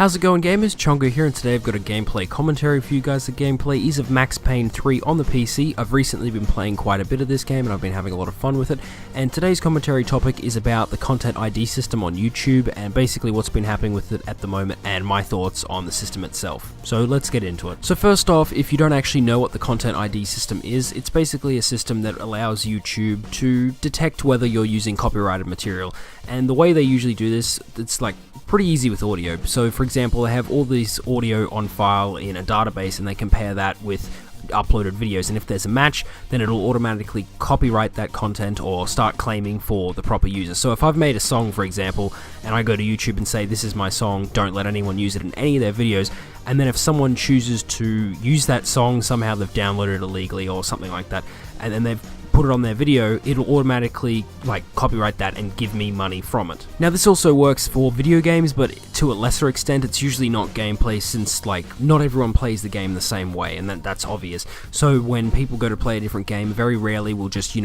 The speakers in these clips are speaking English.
How's it going, gamers? Chongo here, and today I've got a gameplay commentary for you guys. The gameplay is of Max Payne 3 on the PC. I've recently been playing quite a bit of this game and I've been having a lot of fun with it, and today's commentary topic is about the content ID system on YouTube and basically what's been happening with it at the moment and my thoughts on the system itself. So let's get into it. So first off, if you don't actually know what the content ID system is, it's basically a system that allows YouTube to detect whether you're using copyrighted material, and the way they usually do this, it's like pretty easy with audio. So for example, they have all this audio on file in a database and they compare that with uploaded videos, and if there's a match, then it'll automatically copyright that content or start claiming for the proper user. So if I've made a song, for example, and I go to YouTube and say this is my song, don't let anyone use it in any of their videos, and then if someone chooses to use that song, somehow they've downloaded it illegally or something like that, and then they've put it on their video, it'll automatically copyright that and give me money from it. Now this also works for video games, but to a lesser extent. It's usually not gameplay, since not everyone plays the game the same way, and that's obvious. So when people go to play a different game, very rarely will just,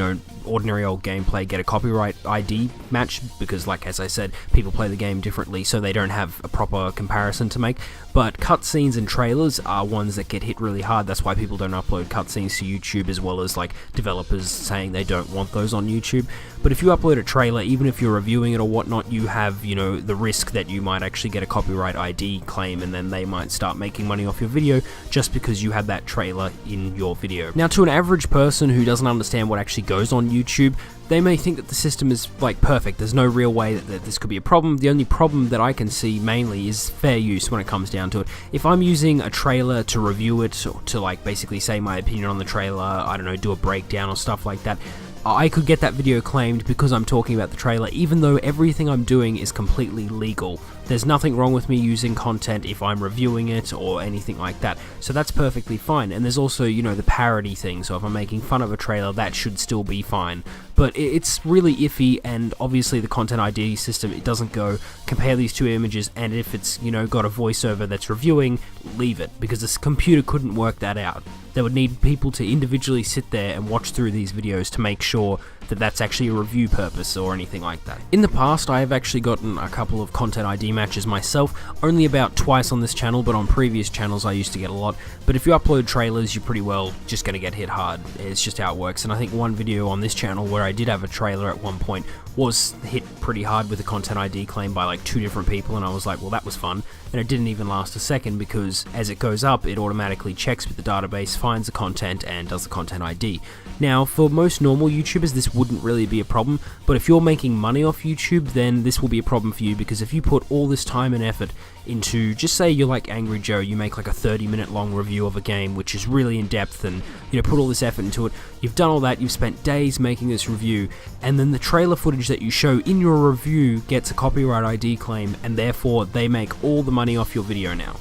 ordinary old gameplay get a copyright ID match, because as I said, people play the game differently, so they don't have a proper comparison to make. But cutscenes and trailers are ones that get hit really hard. That's why people don't upload cutscenes to YouTube, as well as developers saying they don't want those on YouTube. But if you upload a trailer, even if you're reviewing it or whatnot, you have, the risk that you might actually get a copyright ID claim, and then they might start making money off your video just because you had that trailer in your video. Now, to an average person who doesn't understand what actually goes on YouTube, they may think that the system is perfect. There's no real way that this could be a problem. The only problem that I can see mainly is fair use when it comes down to it. If I'm using a trailer to review it, or to basically say my opinion on the trailer, I don't know, do a breakdown or stuff like that, I could get that video claimed because I'm talking about the trailer, even though everything I'm doing is completely legal. There's nothing wrong with me using content if I'm reviewing it or anything like that, so that's perfectly fine. And there's also, the parody thing, so if I'm making fun of a trailer, that should still be fine. But it's really iffy, and obviously the content ID system, it doesn't go compare these two images, and if it's, got a voiceover that's reviewing, leave it, because this computer couldn't work that out. They would need people to individually sit there and watch through these videos to make sure that that's actually a review purpose or anything like that. In the past, I have actually gotten a couple of content ID matches myself, only about twice on this channel, but on previous channels I used to get a lot. But if you upload trailers, you're pretty well just going to get hit hard. It's just how it works. And I think one video on this channel where I did have a trailer at one point was hit pretty hard with a content ID claim by 2 different people, and I was like, well, that was fun. And it didn't even last a second, because as it goes up, it automatically checks with the database, finds the content, and does the content ID. Now, for most normal YouTubers, this wouldn't really be a problem, but if you're making money off YouTube, then this will be a problem for you, because if you put all this time and effort into, just say you're like Angry Joe, you make a 30-minute long review of a game, which is really in depth, and put all this effort into it, you've done all that, you've spent days making this review, and then the trailer footage that you show in your review gets a copyright ID claim, and therefore they make all the money off your video now.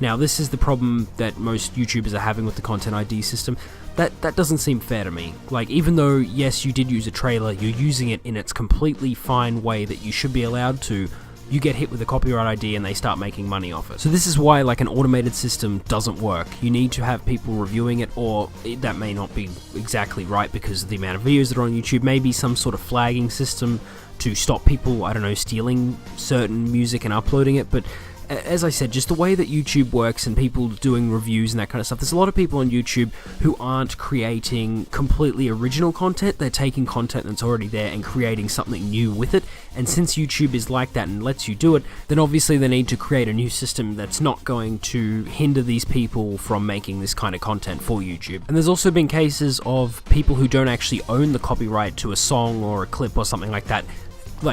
Now, this is the problem that most YouTubers are having with the content ID system. That doesn't seem fair to me. Even though, yes, you did use a trailer, you're using it in its completely fine way that you should be allowed to, you get hit with a copyright ID and they start making money off it. So this is why an automated system doesn't work. You need to have people reviewing it, or that may not be exactly right because of the amount of videos that are on YouTube. Maybe some sort of flagging system to stop people, I don't know, stealing certain music and uploading it. But as I said, just the way that YouTube works and people doing reviews and that kind of stuff, there's a lot of people on YouTube who aren't creating completely original content. They're taking content that's already there and creating something new with it. And since YouTube is like that and lets you do it, then obviously they need to create a new system that's not going to hinder these people from making this kind of content for YouTube. And there's also been cases of people who don't actually own the copyright to a song or a clip or something like that,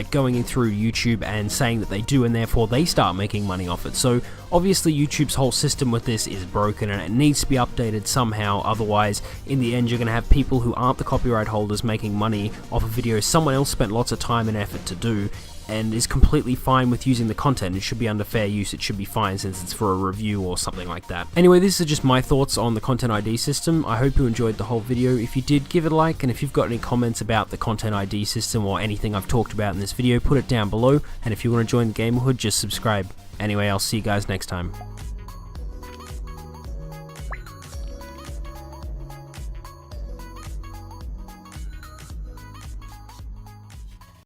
going in through YouTube and saying that they do, and therefore they start making money off it. So obviously YouTube's whole system with this is broken, and it needs to be updated somehow. Otherwise, in the end, you're going to have people who aren't the copyright holders making money off a video someone else spent lots of time and effort to do, and is completely fine with using the content. It should be under fair use, it should be fine since it's for a review or something like that. Anyway, this is just my thoughts on the content ID system. I hope you enjoyed the whole video. If you did, give it a like, and if you've got any comments about the content ID system or anything I've talked about in this video, put it down below, and if you want to join the Gamerhood, just subscribe. Anyway, I'll see you guys next time.